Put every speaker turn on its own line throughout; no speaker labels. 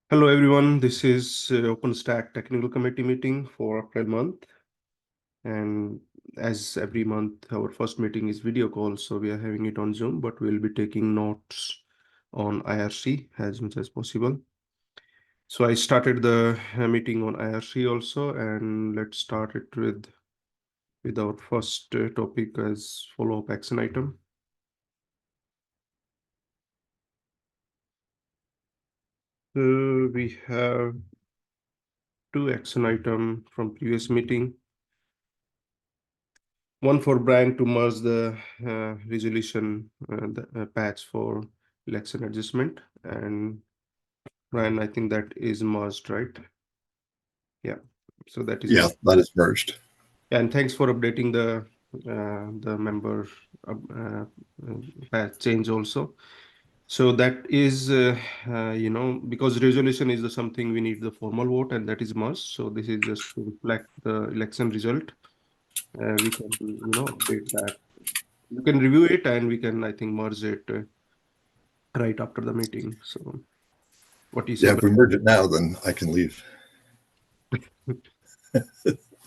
Hello everyone, this is OpenStack Technical Committee meeting for April month. And as every month, our first meeting is video call, so we are having it on Zoom, but we'll be taking notes on IRC as much as possible. So I started the meeting on IRC also, and let's start it with our first topic as follow-up action item. We have two action item from previous meeting. One for Brian to merge the resolution patch for election adjustment. And Brian, I think that is merged, right? Yeah. So that is
Yeah, that is merged.
and thanks for updating the member patch change also. So that is because resolution is the something we need the formal vote, and that is merged. So this is just to reflect the election result. We can update that. You can review it, and we can, I think, merge it right after the meeting. So what do you say?
Yeah, if we merge it now, then I can leave.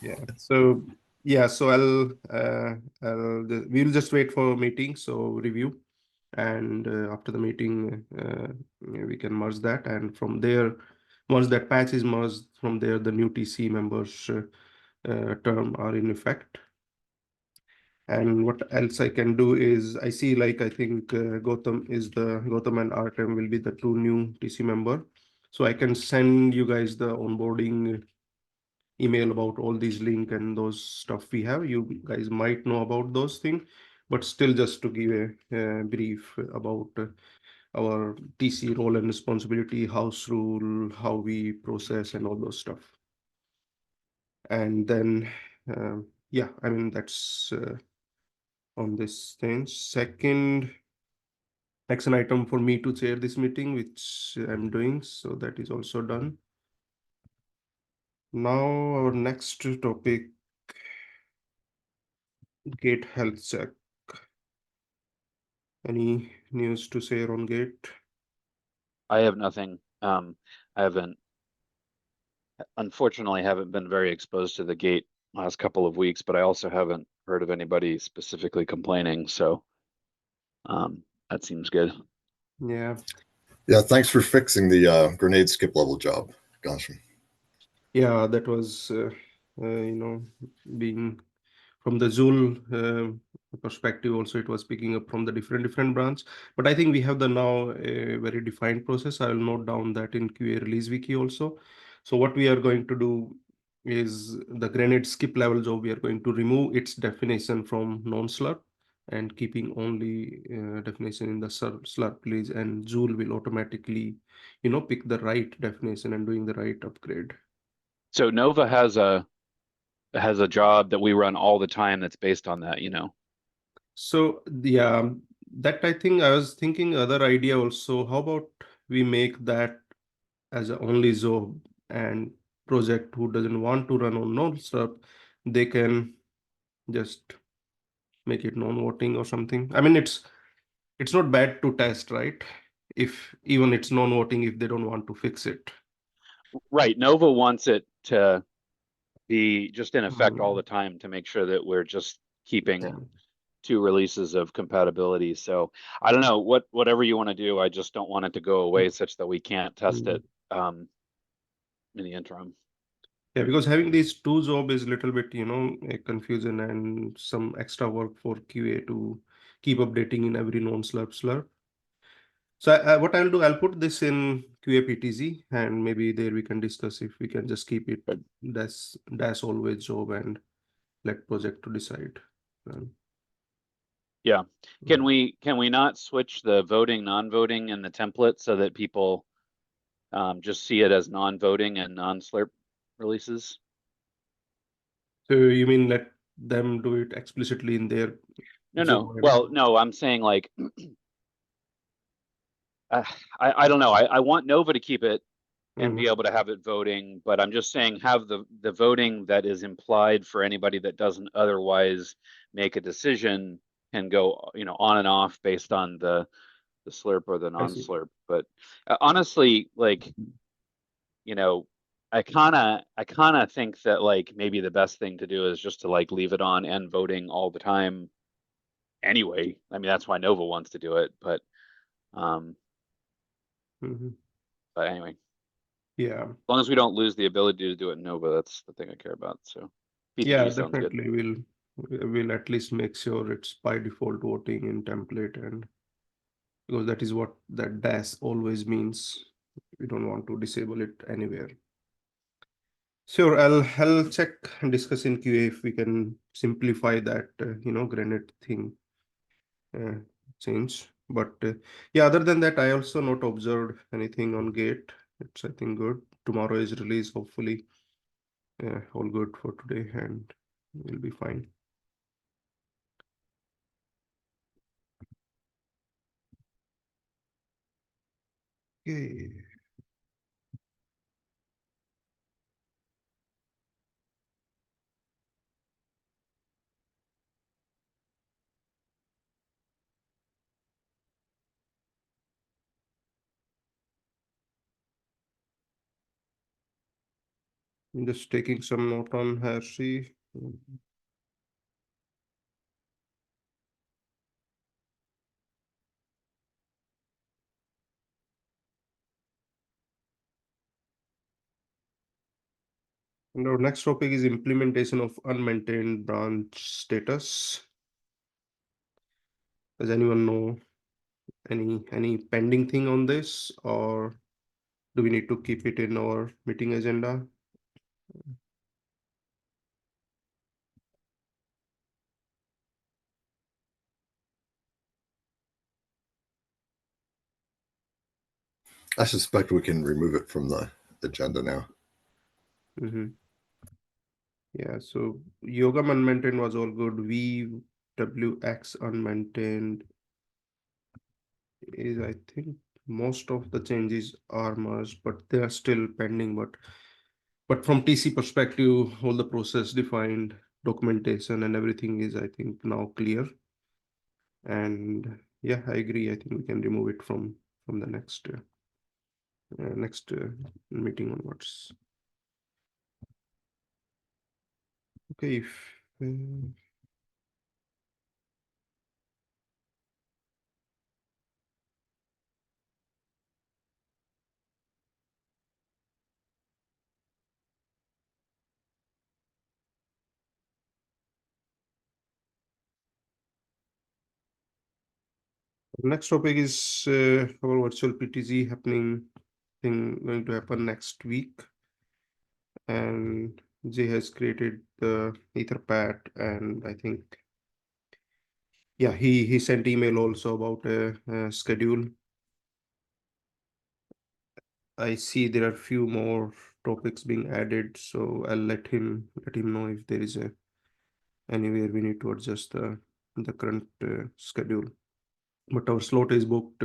Yeah. So yeah. So we'll just wait for meeting. So review, and after the meeting, we can merge that, and from there, once that patch is merged, from there the new TC members term are in effect. And what else I can do is I see, like, I think Gautam and Artem will be the two new TC member. So I can send you guys the onboarding email about all these link and those stuff we have. You guys might know about those things, but still just to give a brief about our TC role and responsibility, house rule, how we process and all those stuff. And then, yeah, I mean, that's on this thing. Second action item for me to chair this meeting, which I'm doing. So that is also done. Now our next topic, gate health check. Any news to share on gate?
I have nothing. I unfortunately haven't been very exposed to the gate last couple of weeks, but I also haven't heard of anybody specifically complaining. So that seems good.
Yeah.
Yeah, thanks for fixing the grenade skip level job, Ghansham.
Yeah, that was, being from the Zool perspective also, it was picking up from the different branch. But I think we have the now a very defined process. I will note down that in QA release wiki also. So what we are going to do is the grenade skip level job, we are going to remove its definition from non-slurp and keeping only definition in the slurp release, and Zool will automatically, pick the right definition and doing the right upgrade.
So Nova has a job that we run all the time that's based on that,
So yeah, that I think I was thinking other idea also. How about we make that as a only job, and project who doesn't want to run on non-stop, they can just make it non-voting or something. I mean, it's not bad to test, right? If even it's non-voting, if they don't want to fix it.
Right. Nova wants it to be just in effect all
Mm,
the time to make sure that we're just
yeah.
keeping 2 releases of compatibility. So I don't know, whatever you want to do. I just don't want it to go away such that we can't test
Mm.
it in the interim.
Yeah, because having these two job is a little bit, a confusion and some extra work for QA to keep updating in every non-slurp. So what I'll do, I'll put this in QA and maybe there we can discuss if we can just keep it dash always job and let project to decide. Um,
Yeah. Can we not switch the voting, non-voting in the template so that people just see it as non-voting and non-slurp releases?
So you mean let them do it explicitly in their
No,
job?
no. Well, no, I'm saying like, I don't know. I want Nova to keep it and be
Mhm.
able to have it voting, but I'm just saying have the voting that is implied for anybody that doesn't otherwise make a decision and go, on and off based on the slurp or the
I see.
non-slurp. But honestly, like you know, I kind of think that like maybe the best thing to do is just to like leave it on and voting all the time anyway. I mean, that's why Nova wants to do it, but
Mhm.
anyway,
Yeah,
as long as we don't lose the ability to do it in Nova, that's the thing I care about. So
yeah,
PTG sounds good.
definitely. We'll at least make sure it's by default voting in template, and because that is what that dash always means. We don't want to disable it anywhere. Sure, I'll check and discuss in QA if we can simplify that granite thing uh, change. But yeah, other than that, I also not observed anything on gate. It's I think good. Tomorrow is release. Hopefully, all good for today, and we'll be fine. Okay. I'm just taking some note on Hershey. And our next topic is implementation of unmaintained branch status. Does anyone know any pending thing on this, or do we need to keep it in our meeting agenda?
I suspect we can remove it from the agenda now.
Yeah, so yoga unmaintained was all good. VWX unmaintained is, I think, most of the changes are merged, but they are still pending. But from TC perspective, all the process defined documentation and everything is, I think, now clear. And yeah, I agree. I think we can remove it from the next meeting onwards. Okay. Next topic is our virtual PTZ happening thing going to happen next week, and Jay has created the Etherpad, and I think yeah, he sent email also about a schedule. I see there are few more topics being added, so I'll let him know if there is anywhere we need to adjust the current schedule. But our slot is booked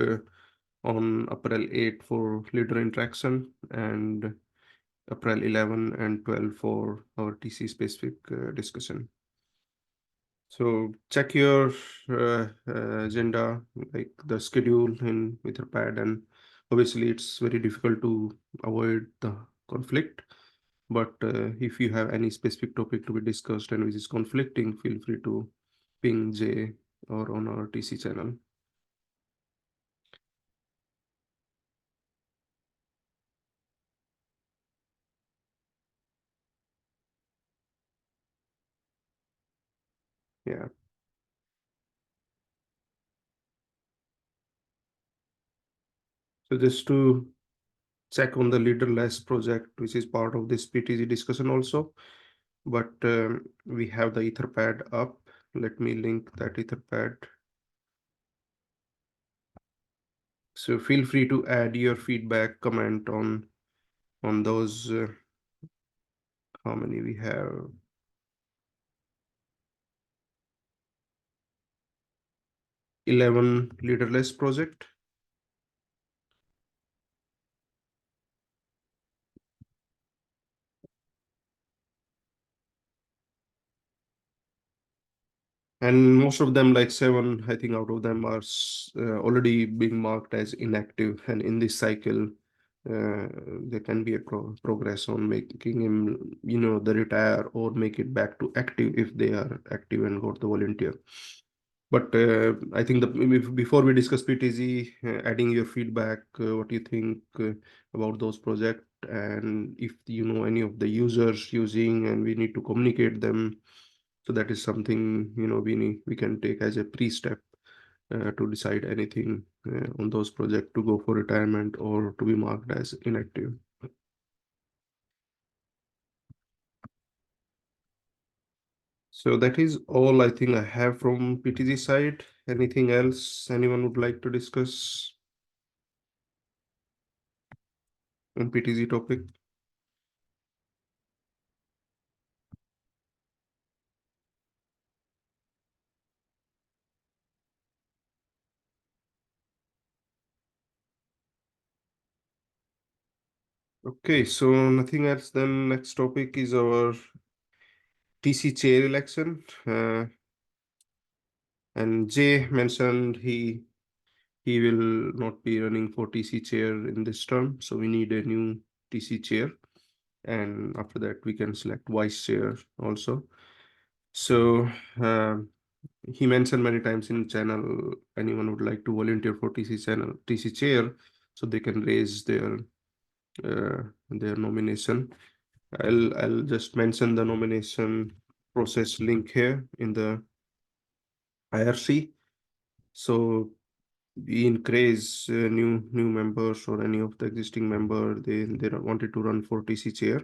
on April 8 for leader interaction, and April 11 and 12 for our TC specific discussion. So check your agenda, like the schedule in Etherpad, and obviously it's very difficult to avoid the conflict. But if you have any specific topic to be discussed and which is conflicting, feel free to ping Jay or on our TC channel. Yeah. So just to check on the leaderless project, which is part of this PTG discussion also. But we have the Etherpad up. Let me link that Etherpad. So feel free to add your feedback, comment on those. How many we have? 11 leaderless project. And most of them, like 7, I think out of them are already being marked as inactive. And in this cycle, there can be a progress on making him, the retire or make it back to active if they are active and got the volunteer. But I think before we discuss PTZ, adding your feedback, what do you think about those projects, and if you know any of the users using, and we need to communicate them. So that is something we can take as a pre-step to decide anything on those projects to go for retirement or to be marked as inactive. So that is all I think I have from PTG side. Anything else anyone would like to discuss on PTG topic? Okay, so nothing else. Then next topic is our TC chair election. And Jay mentioned he will not be running for TC chair in this term, so we need a new TC chair. And after that, we can select vice chair also. So he mentioned many times in channel, anyone would like to volunteer for TC chair, so they can raise their nomination. I'll just mention the nomination process link here in the IRC. So we increase new members or any of the existing member they wanted to run for TC chair,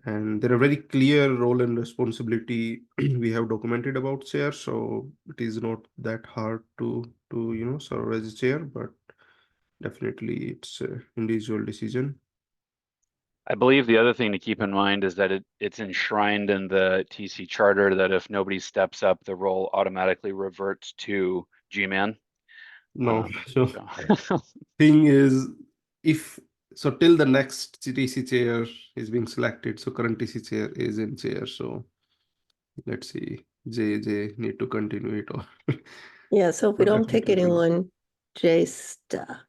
and there are very clear role and responsibility we have documented about chair, so it is not that hard to serve as a chair, but definitely it's a individual decision.
I believe the other thing to keep in mind is that it's enshrined in the TC charter that if nobody steps up, the role automatically reverts to G-Man.
No, so
So
thing is, if so till the next TC chair is being selected, so current TC chair is in chair, so let's see, J need to continue it or
Yeah, so if we
but
don't pick
definitely
anyone, Jay's stuck.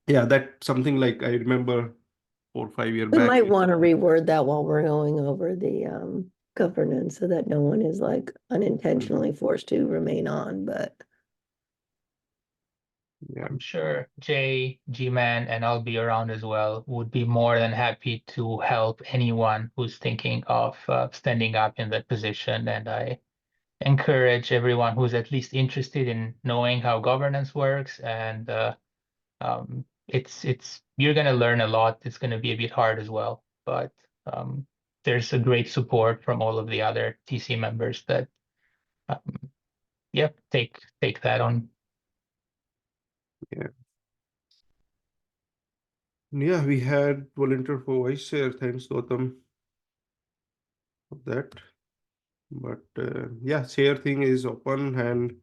yeah, that something like I remember 4 or 5 years
We
back.
might want to reword that while we're going over the governance so that no one is like unintentionally forced to remain on, but
Yeah,
I'm sure Jay, G-Man, and I'll be around as well, would be more than happy to help anyone who's thinking of standing up in that position. And I encourage everyone who's at least interested in knowing how governance works. And it's you're gonna learn a lot. It's gonna be a bit hard as well, but there's a great support from all of the other TC members that yeah, take that on.
yeah, we had volunteer for vice chair. Thanks, Gautam, for that. But yeah, chair thing is open, and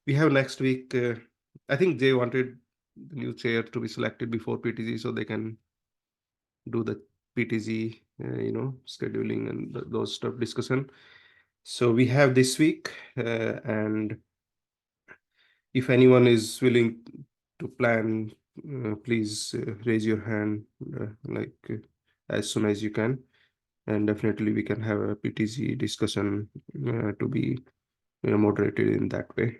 we have next week. I think Jay wanted the new chair to be selected before PTG, so they can do the PTG, scheduling and those stuff discussion. So we have this week, and if anyone is willing to plan, please raise your hand as soon as you can, and definitely we can have a PTG discussion to be moderated in that way.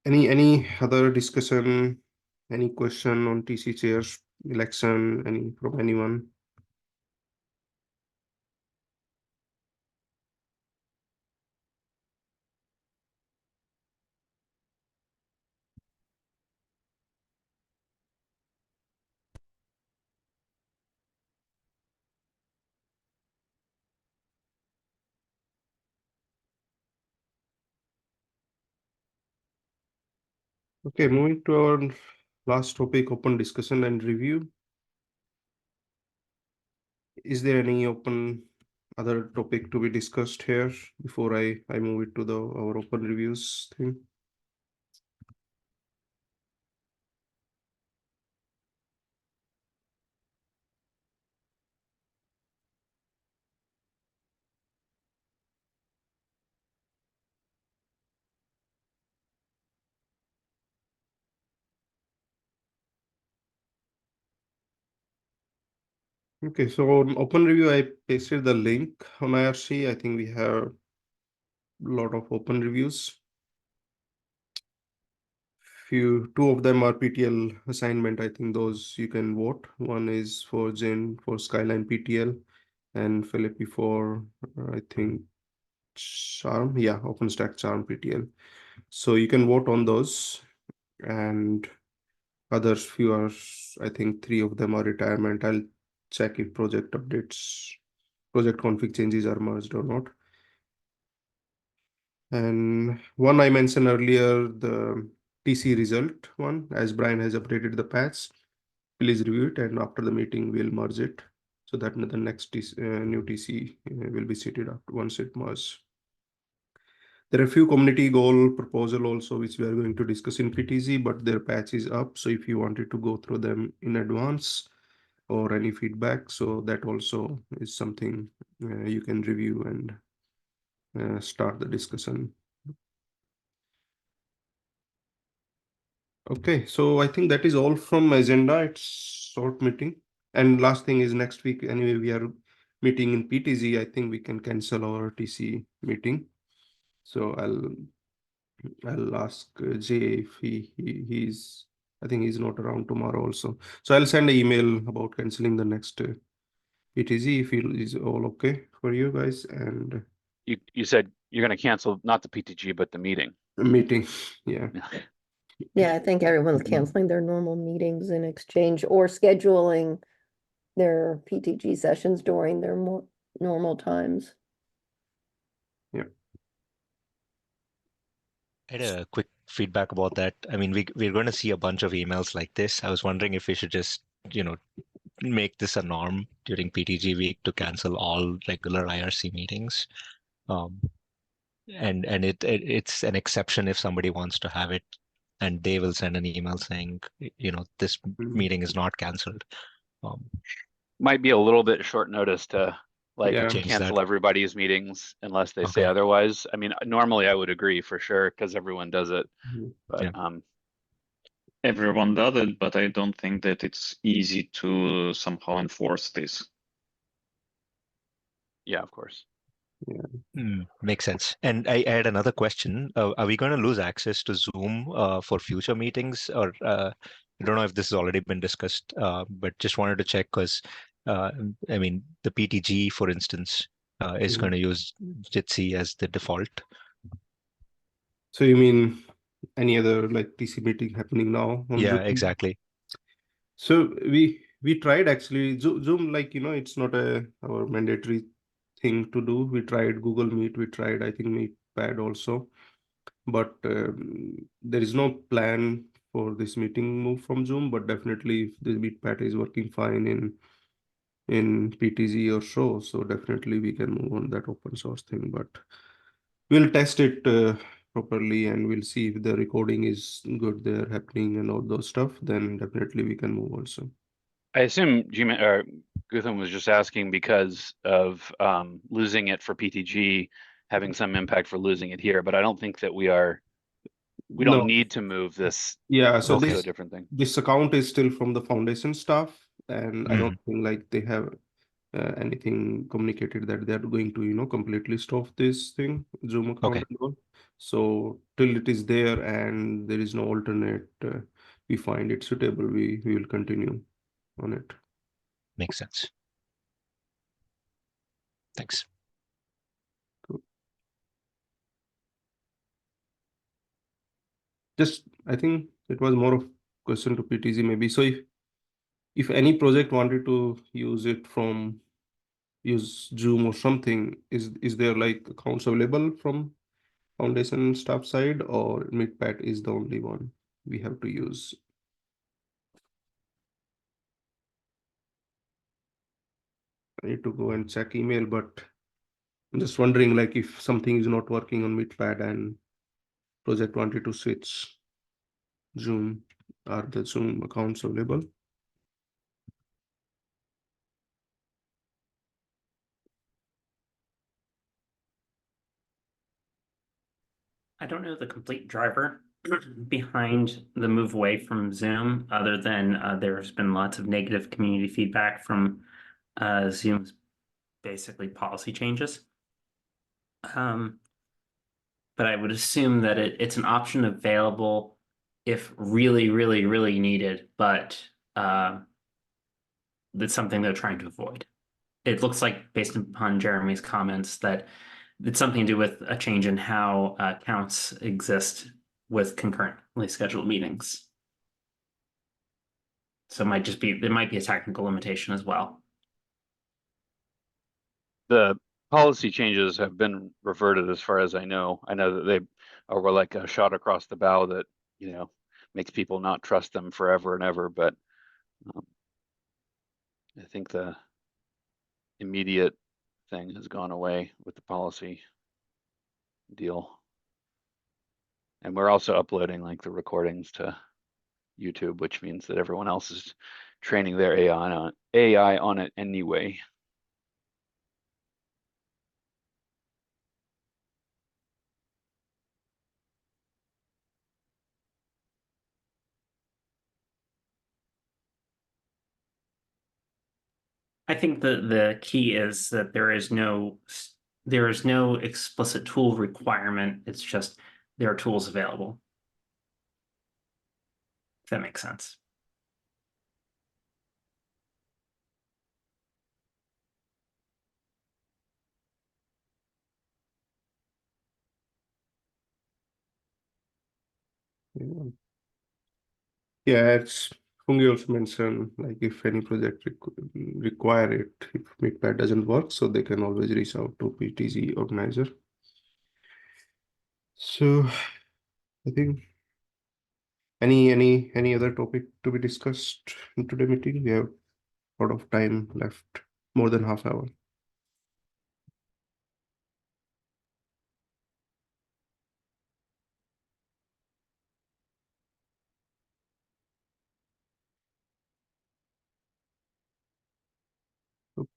Any other discussion, any question on TC chairs election, any from anyone? Okay, moving to our last topic, open discussion and review. Is there any open other topic to be discussed here before I move it to our open reviews thing? Okay, so on open review, I pasted the link on IRC. I think we have a lot of open reviews. Two of them are PTL assignment. I think those you can vote. One is for Jen for Skyline PTL and Philippi for I think Charm. Yeah, OpenStack Charm PTL. So you can vote on those, and others few are, I think 3 of them are retirement. I'll check if project updates, project config changes are merged or not. And one I mentioned earlier, the TC result one, as Brian has updated the patch, please review it, and after the meeting we'll merge it so that the next new TC will be seated up once it merges. There are a few community goal proposal also which we are going to discuss in PTZ, but their patch is up. So if you wanted to go through them in advance or any feedback, so that also is something you can review and start the discussion. Okay, so I think that is all from agenda. It's short meeting. And last thing is next week, anyway, we are meeting in PTZ. I think we can cancel our TC meeting. So I'll ask Jay if he's, I think he's not around tomorrow also. So I'll send an email about canceling the next PTZ if it is all okay for you guys, and
You said you're gonna cancel not the PTG, but the meeting.
meeting. Yeah.
Yeah, I think everyone's canceling their normal meetings in exchange or scheduling their PTG sessions during their more normal times.
I had a quick feedback about that. I mean, we're going to see a bunch of emails like this. I was wondering if we should just, make this a norm during PTG week to cancel all regular IRC meetings. And it's an exception if somebody wants to have it, and they will send an email saying, this meeting is not canceled.
Might be a little bit short notice to like
Yeah.
Change
cancel
that.
everybody's meetings unless they say
Okay.
otherwise. I mean, normally I would agree for sure because everyone does it, but
Yeah.
Everyone does it, but I don't think that it's easy to somehow enforce this.
yeah, of course.
Makes sense. And I had another question. Are we going to lose access to Zoom for future meetings? Or I don't know if this has already been discussed, but just wanted to check because, I mean, the PTG, for instance, is going to use Jitsi as the default.
So you mean any other like TC meeting happening now on
Yeah,
Zoom?
exactly.
So we tried actually Zoom, like it's not our mandatory thing to do. We tried Google Meet, we tried I think Meetpad also, but there is no plan for this meeting move from Zoom. But definitely if the Meetpad is working fine in PTZ or so definitely we can move on that open source thing. But we'll test it properly and we'll see if the recording is good there happening and all those stuff. Then definitely we can move also.
I assume Gutham was just asking because of losing it for PTG having some impact for losing it here, but I don't think that we don't
No.
need to move this
Yeah, so
to a
this
different thing.
this account is still from the foundation staff, and I don't think like they have anything communicated that they're going to completely stop this thing, Zoom account
Okay.
and all. So till it is there and there is no alternate, we find it suitable, we will continue on it.
Makes sense. Thanks.
Just I think it was more of question to PTZ maybe. So if any project wanted to use Zoom or something, is there like accounts available from foundation staff side, or Meetpad is the only one we have to use? I need to go and check email, but I'm just wondering like if something is not working on Meetpad and project wanted to switch Zoom, are the Zoom accounts available?
I don't know the complete driver behind the move away from Zoom, other than there's been lots of negative community feedback from Zoom's basically policy changes. But I would assume that it's an option available if really, really, really needed, but that's something they're trying to avoid. It looks like, based upon Jeremy's comments, that it's something to do with a change in how counts exist with concurrently scheduled meetings. So there might be a technical limitation as well.
The policy changes have been reverted as far as I know. I know that they were like a shot across the bow that, you know, makes people not trust them forever and ever, but I think the immediate thing has gone away with the policy deal. And we're also uploading like the recordings to YouTube, which means that everyone else is training their AI on it anyway.
I think the key is that there is no explicit tool requirement. It's just there are tools available. If that makes sense.
Yeah, it's Fungi also mentioned, like if any project require it, if Meetpad doesn't work, so they can always reach out to PTZ organizer. So I think any other topic to be discussed in today's meeting? We have a lot of time left, more than half hour.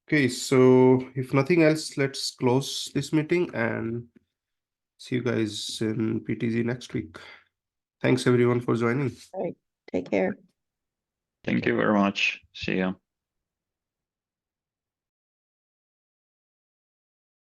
Okay, so if nothing else, let's close this meeting and see you guys in PTZ next week. Thanks everyone for joining.
All right, take care.
Thank you very much. See ya.